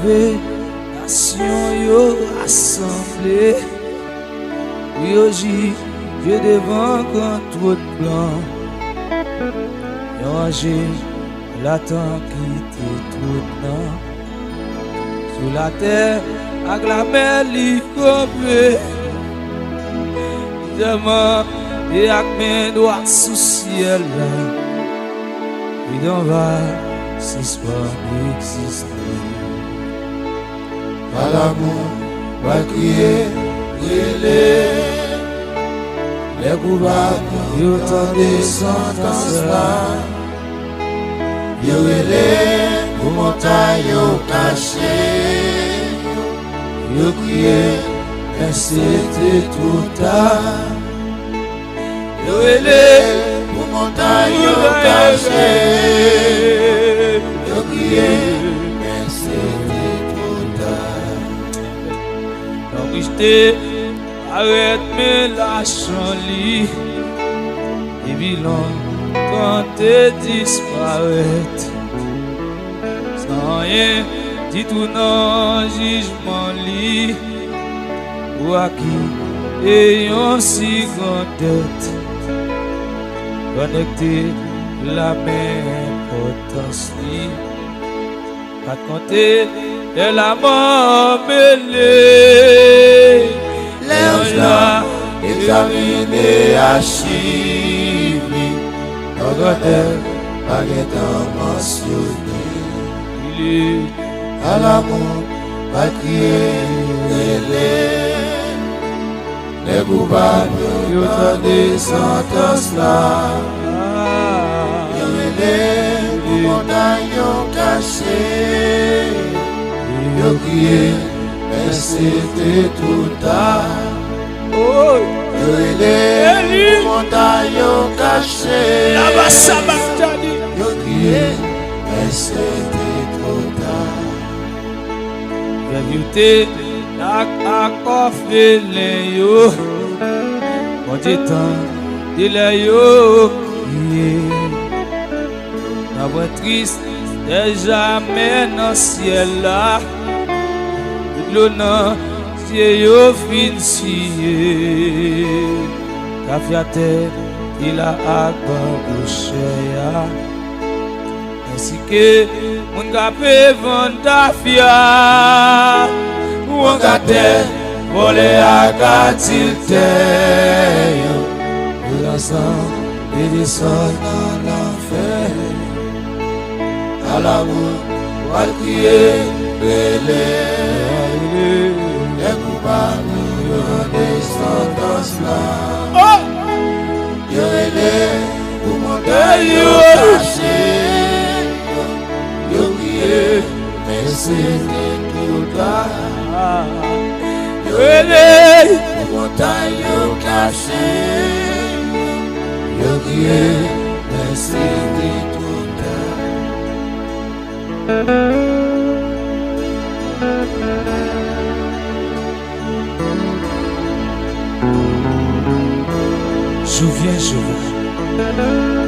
levé, nation yo rassemblé. Yo j'y vieux devant quand trop blanc. Yo rangé l'attend qui était trop blanc. Sous la terre, avec la mer li coupé. Demain, et avec mes doigts sous ciel là. Et d'en va, si pas exister. À l'amour, va crier, les coupables, yo tendez sentence là. Yo relé, pour montagne, yo caché. Yo crié, mais c'était trop tard. Yo relé, pour montagne, yo caché. Yo crié, mais c'était trop tard. Donc j'étais arrête mais lâchant lit. Et bilan quand t'es disparaître. Sans rien, dit tout non jugement lit. Ou à qui ayant si grande tête. Connecté la même importance li. Pas compter de la mort mêlée. Les anges là, examinés à Chili. Notre pas étant mentionné. Il est À l'amour, pas crier, les coupables, yo tendez sentence là. Yo relé, pour montagne, yo caché. Yo crié, mais c'était trop tard. oh, Yo relé, pour montagne, yo caché. la bassa bactani. Yo crié, mais c'était trop tard. Vérité, la coffre yo. Quand j'étais de la yo, la voix triste, jamais dans le ciel là. L'honneur, c'est yo fin sié. La fierté, il a bouché ya. Ainsi que mon gapé vend fia. Mon gâté, volé à gâtilté. Nous ensemble, et descend dans l'enfer. À l'amour, on va crier, les coupables, yo descendance là. Yo relé, pour monter, yo caché. Yo crié, mais c'était trop tard. Yo relé, pour montagne, yo caché. Yo crié, mais c'était trop tard. je viens.